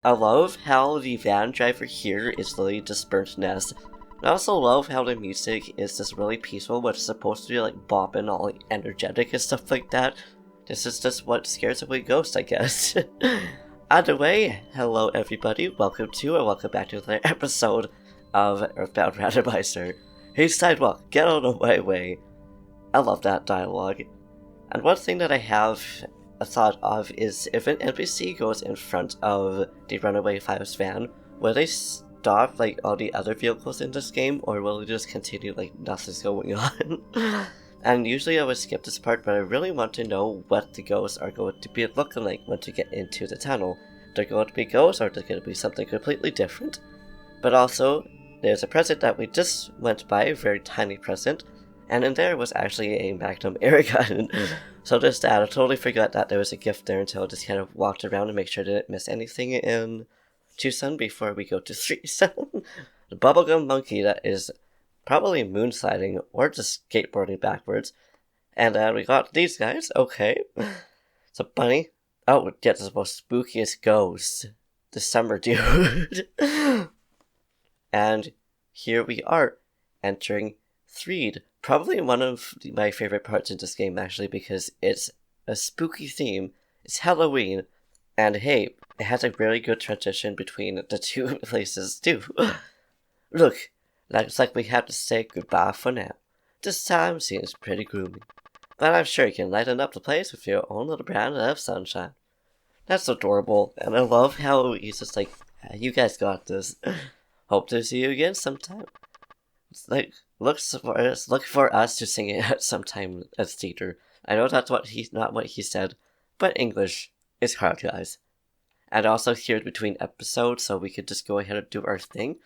I love how the van driver here is literally just burnt nest. I also love how the music is just really peaceful, but it's supposed to be like bopping, all like energetic and stuff like that. This is just what scares away ghosts, I guess. Either way, hello everybody, welcome back to another episode of Earthbound Randomizer. Hey sidewalk, get out of my way. I love that dialogue. And one thing that I have a thought of is if an NPC goes in front of the Runaway Five's van, will they stop like all the other vehicles in this game, or will they just continue like nothing's going on? And usually I would skip this part, but I really want to know what the ghosts are going to be looking like when you get into the tunnel. They're going to be ghosts, or they're going to be something completely different. But also, there's a present that we just went by, a very tiny present, and in there was actually a Magnum air gun. So just that, I totally forgot that there was a gift there until I just kind of walked around to make sure I didn't miss anything in 2 Sun before we go to 3 Sun. The bubblegum monkey that is probably moonsliding or just skateboarding backwards. And we got these guys, okay. It's a bunny. Oh, yeah, it's the most spookiest ghost. The summer dude. And here we are, entering Threed. Probably one of my favorite parts in this game, actually, because it's a spooky theme, it's Halloween, and hey, it has a really good transition between the two places, too. Look, looks like we have to say goodbye for now. This time seems pretty gloomy, but I'm sure you can lighten up the place with your own little brand of sunshine. That's adorable, and I love how he's just like, you guys got this. Hope to see you again sometime. It's like, look for us to sing it at sometime as theater. I know that's not what he said, but English is hard, guys. And also here between episodes, so we could just go ahead and do our thing.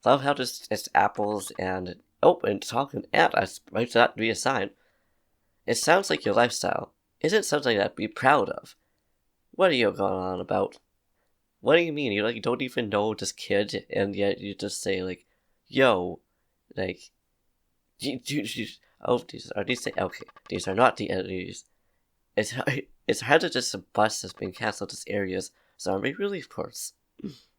Love how it's apples and talking ant. I expect that to be a sign. It sounds like your lifestyle isn't something I'd be proud of. What are you going on about? What do you mean? You like don't even know this kid, and yet you just say like, "Yo, like, oh, these are not the enemies. It's hard to just a bus has been cancelled this area's zombie relief course."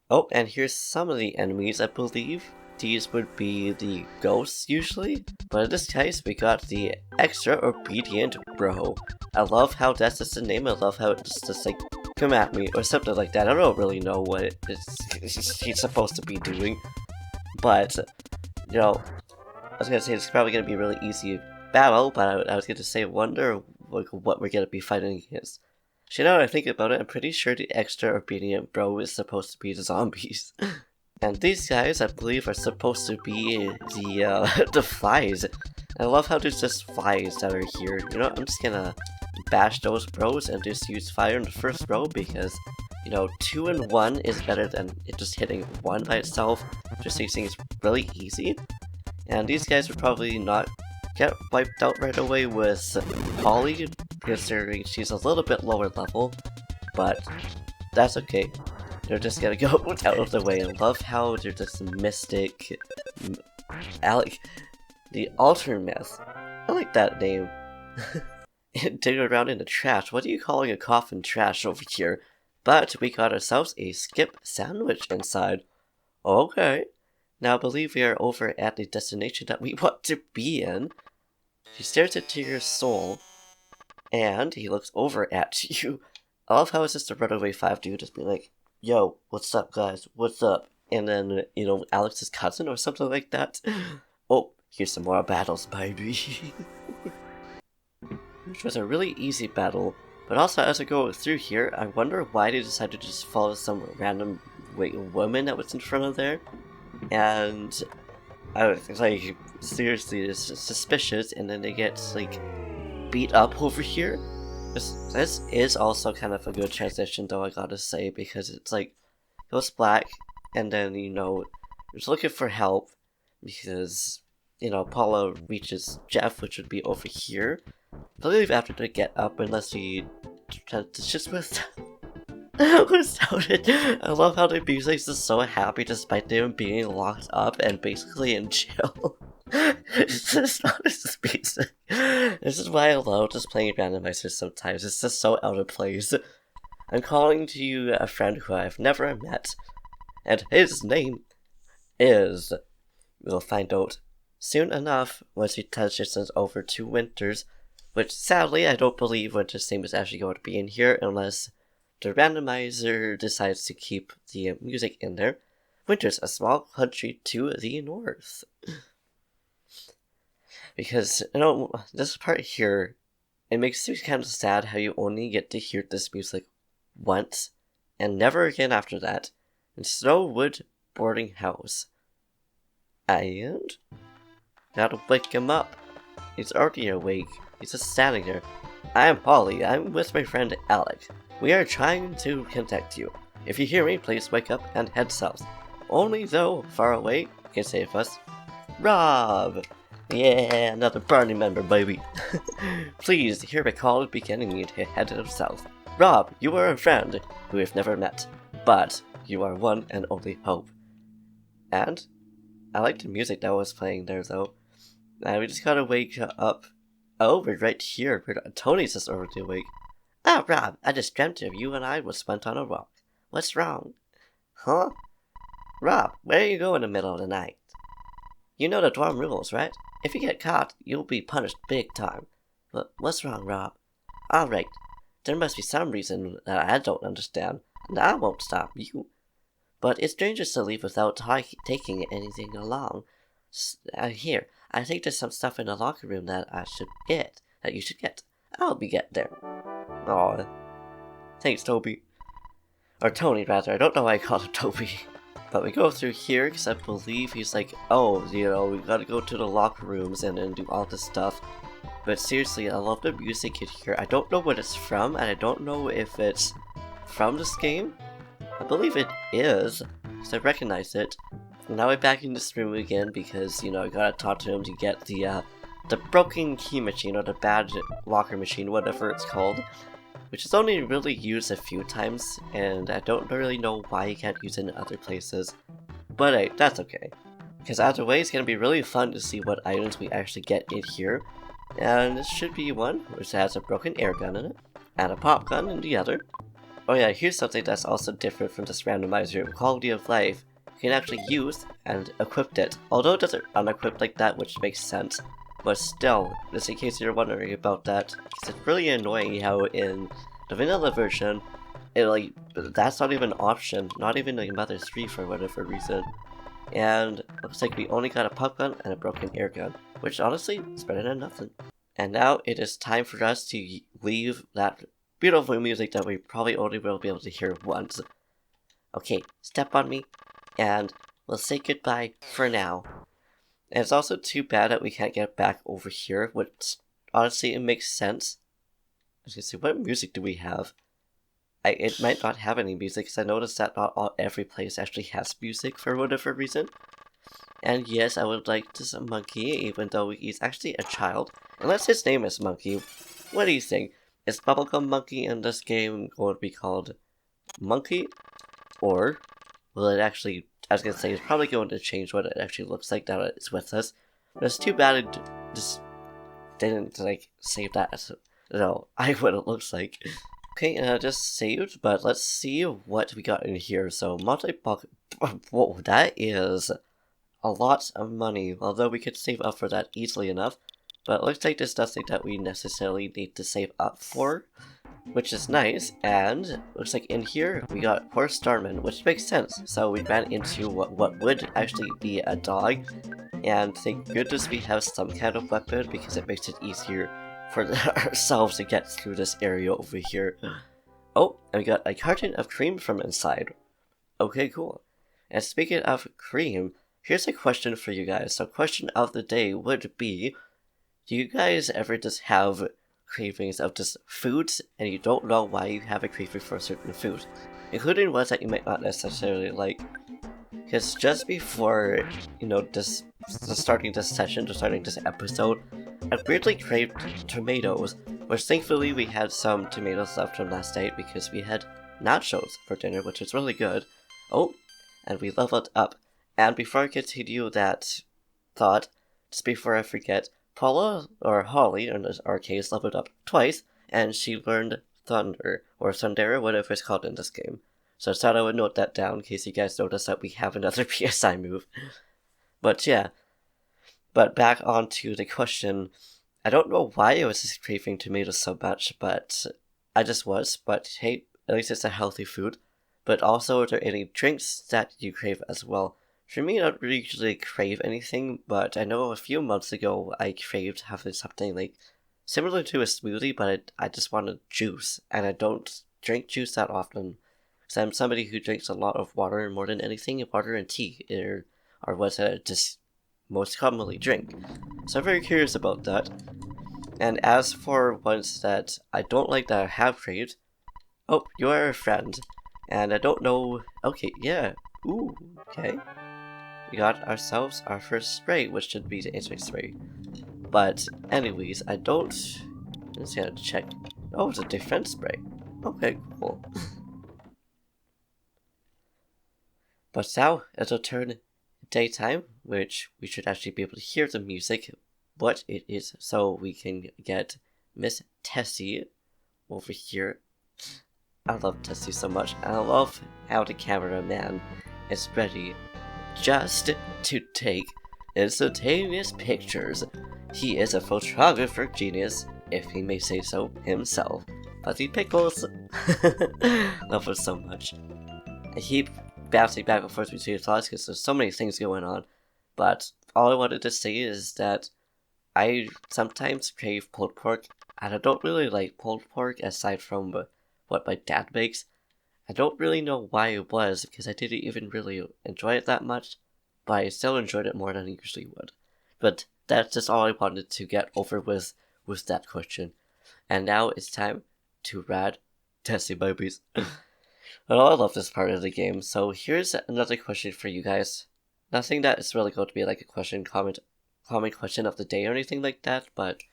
Oh, and here's some of the enemies. I believe these would be the ghosts usually, but in this case we got the extra obedient bro. I love how that's just the name. I love how it's just like, come at me or something like that. I don't really know what he's supposed to be doing, but you know, I was gonna say it's probably gonna be a really easy battle, but I was gonna say wonder like what we're gonna be fighting against. So now that I think about it, I'm pretty sure the extra obedient bro is supposed to be the zombies. And these guys, I believe, are supposed to be the flies. I love how there's just flies that are here. You know, I'm just gonna bash those bros and just use fire in the first row because, you know, 2 and 1 is better than it just hitting 1 by itself. Just using it's really easy. And these guys would probably not get wiped out right away with Holly, considering she's a little bit lower level, but that's okay. They're just gonna go out of the way. I love how they're just mystic. Alec, the altar myth. I like that name. Dig around in the trash. What are you calling a coffin trash over here? But we got ourselves a skip sandwich inside. Okay. Now I believe we are over at the destination that we want to be in. He stares into your soul, and he looks over at you. I love how it's just a Runaway Five dude just being like, "Yo, what's up, guys? What's up?" And then, you know, Alex's cousin or something like that. Oh, here's some more battles, baby. Which was a really easy battle, but also as I go through here, I wonder why they decided to just follow some random woman that was in front of there. And I was like, seriously, it's suspicious, and then they get like beat up over here. This is also kind of a good transition, though, I gotta say, because it's like goes black, and then, you know, it's looking for help because, you know, Paula reaches Jeff, which would be over here. I believe after they get up, unless he transitions with without it. I love how the music's just so happy despite them being locked up and basically in jail. It's just not as basic. This is why I love just playing randomizers sometimes. It's just so out of place. I'm calling to you a friend who I've never met, and his name is... We'll find out soon enough once he transitions over to Winter's, which sadly I don't believe Winter's name is actually going to be in here unless the randomizer decides to keep the music in there. Winter's a small country to the north. Because, this part here, it makes me kind of sad how you only get to hear this music once, and never again after that, in Snowwood Boarding House. And gotta wake him up. He's already awake. He's just standing there. I'm Holly. I'm with my friend Alec. We are trying to contact you. If you hear me, please wake up and head south. Only though far away can save us. Rob! Yeah, another party member, baby. Please hear my call beginning you to head south. Rob, you are a friend who we've never met, but you are one and only hope. And I like the music that was playing there, though. Now we just gotta wake up. Oh, we're right here. Tony's just already awake. Ah, Rob, I just dreamt of you and I was went on a walk. What's wrong? Huh? Rob, where are you going in the middle of the night? You know the dorm rules, right? If you get caught, you'll be punished big time. But what's wrong, Rob? Alright, there must be some reason that I don't understand, and I won't stop you. But it's dangerous to leave without taking anything along. Here, I think there's some stuff in the locker room that you should get. I'll be getting there. Aw. Thanks, Toby. Or Tony, rather. I don't know why I call him Toby. But we go through here, because I believe he's like, oh, we gotta go to the locker rooms and then do all this stuff. But seriously, I love the music in here. I don't know what it's from, and I don't know if it's from this game. I believe it is, because I recognize it. And now we're back in this room again, because, I gotta talk to him to get the broken key machine, or the bad locker machine, whatever it's called. Which is only really used a few times, and I don't really know why you can't use it in other places. But hey, that's okay. Because either way, it's going to be really fun to see what items we actually get in here. And this should be one, which has a broken air gun in it, and a pop gun in the other. Oh yeah, here's something that's also different from this randomizer, quality of life. You can actually use and equip it, although it doesn't unequip like that, which makes sense. But still, just in case you're wondering about that, because it's really annoying how in the vanilla version, that's not even an option, not even like Mother 3 for whatever reason. And looks like we only got a pop gun and a broken air gun, which honestly is better than nothing. And now it is time for us to leave that beautiful music that we probably only will be able to hear once. Okay, step on me, and we'll say goodbye for now. And it's also too bad that we can't get back over here, which honestly it makes sense. I was gonna say, what music do we have? It might not have any music, because I noticed that not every place actually has music for whatever reason. And yes, I would like this monkey, even though he's actually a child. Unless his name is Monkey. What do you think? Is Bubblegum Monkey in this game going to be called Monkey? Or will it actually... I was gonna say, it's probably going to change what it actually looks like now that it's with us. But it's too bad it just didn't, save that. What it looks like. Okay, just saved, but let's see what we got in here. So, multi-buck... Whoa, that is a lot of money, although we could save up for that easily enough. But it looks like there's nothing that we necessarily need to save up for, which is nice. And looks like in here we got Horse Starman, which makes sense. So we ran into what would actually be a dog, and thank goodness we have some kind of weapon because it makes it easier for ourselves to get through this area over here. Oh, and we got a carton of cream from inside. Okay, cool. And speaking of cream, here's a question for you guys. So question of the day would be, do you guys ever just have cravings of just foods and you don't know why you have a craving for a certain food? Including ones that you might not necessarily like. Because just before, starting this session, starting this episode, I weirdly craved tomatoes, which thankfully we had some tomatoes left from last night because we had nachos for dinner, which was really good. Oh, and we leveled up. And before I continue that thought, just before I forget, Paula, or Holly in our case, leveled up twice, and she learned Thunder, or Thundera, whatever it's called in this game. So I thought I would note that down in case you guys notice that we have another PSI move. But yeah, but back onto the question, I don't know why I was just craving tomatoes so much, but I just was. But hey, at least it's a healthy food. But also, are there any drinks that you crave as well? For me, I don't really usually crave anything, but I know a few months ago I craved having something like similar to a smoothie, but I just wanted juice, and I don't drink juice that often. Because I'm somebody who drinks a lot of water more than anything. Water and tea are what I just most commonly drink. So I'm very curious about that. And as for ones that I don't like that I have craved, oh, you are a friend. And I don't know, okay, yeah, ooh, okay. We got ourselves our first spray, which should be the insect spray. But anyways, I don't, let's see how to check. Oh, it's a defense spray. Okay, cool. But now, it'll turn daytime, which we should actually be able to hear the music, what it is, so we can get Miss Tessie over here. I love Tessie so much, and I love how the cameraman is ready just to take instantaneous pictures. He is a photographer genius, if he may say so himself. Fuzzy Pickles! Love it so much. I keep bouncing back and forth between thoughts because there's so many things going on, but all I wanted to say is that I sometimes crave pulled pork, and I don't really like pulled pork aside from what my dad makes. I don't really know why it was, because I didn't even really enjoy it that much, but I still enjoyed it more than I usually would. But that's just all I wanted to get over with that question. And now it's time to rad Tessie babies. Well, I love this part of the game, so here's another question for you guys. Nothing that is really going to be like a comment question of the day or anything like that, but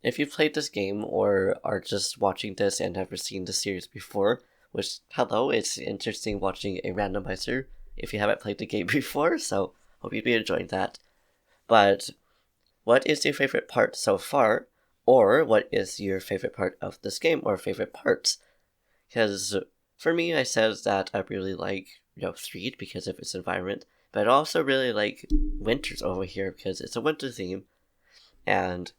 if you've played this game or are just watching this and never seen the series before, which, hello, it's interesting watching a randomizer if you haven't played the game before, so hope you'd be enjoying that. But what is your favorite part so far, or what is your favorite part of this game, or favorite parts? Because for me, I said that I really like, Threed because of its environment, but I also really like Winter's over here because it's a winter theme, and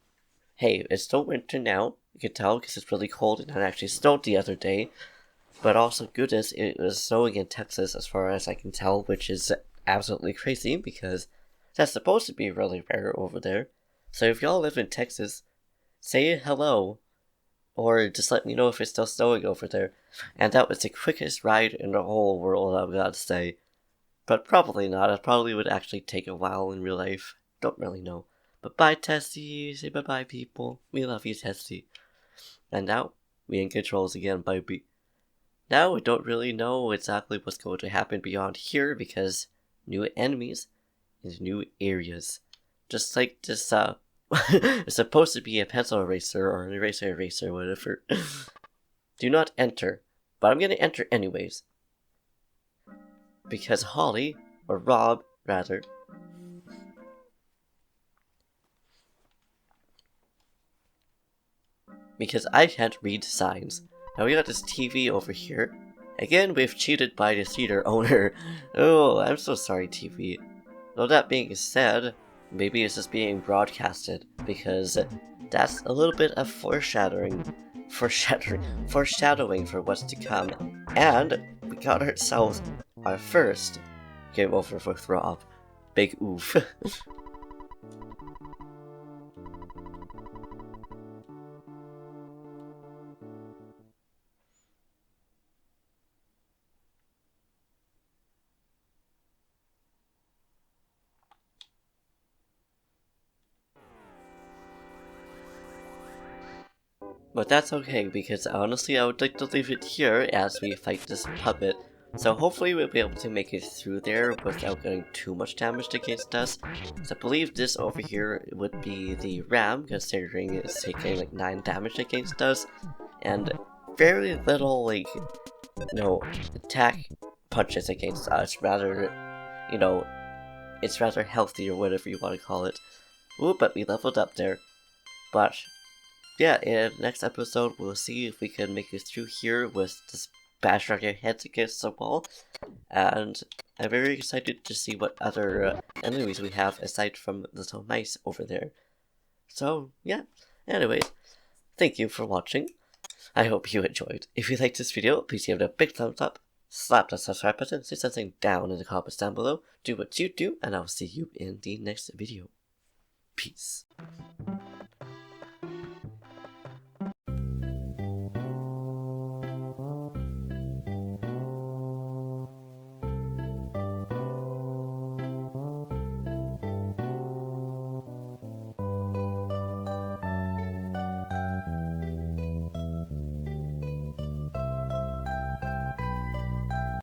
hey, it's still winter now, you can tell because it's really cold and it actually snowed the other day, but also goodness, it was snowing in Texas as far as I can tell, which is absolutely crazy because that's supposed to be really rare over there. So if y'all live in Texas, say hello, or just let me know if it's still snowing over there. And that was the quickest ride in the whole world, I've got to say. But probably not, it probably would actually take a while in real life. Don't really know. But bye, Tessie. Say bye-bye, people. We love you, Tessie. And now, we in controls again, baby. Now, we don't really know exactly what's going to happen beyond here because new enemies and new areas. Just like this, it's supposed to be a pencil eraser or an eraser, whatever. Do not enter. But I'm gonna enter anyways. Because Holly, or Rob, rather, because I can't read signs. Now we got this TV over here. Again, we've cheated by the theater owner. Oh, I'm so sorry, TV. Though that being said, maybe it's just being broadcasted, because that's a little bit of foreshadowing for what's to come. And we got ourselves our first game over with Rob. Big oof. But that's okay, because honestly I would like to leave it here as we fight this puppet. So hopefully we'll be able to make it through there without getting too much damage against us. So I believe this over here would be the ram, considering it's taking like 9 damage against us. And very little, attack punches against us. Rather, it's rather healthy or whatever you want to call it. Ooh, but we leveled up there. But yeah, in the next episode, we'll see if we can make it through here with just bashing our heads against the wall. And I'm very excited to see what other enemies we have aside from little mice over there. So, yeah. Anyways, thank you for watching. I hope you enjoyed. If you liked this video, please give it a big thumbs up. Slap that subscribe button, say something down in the comments down below. Do what you do, and I'll see you in the next video. Peace.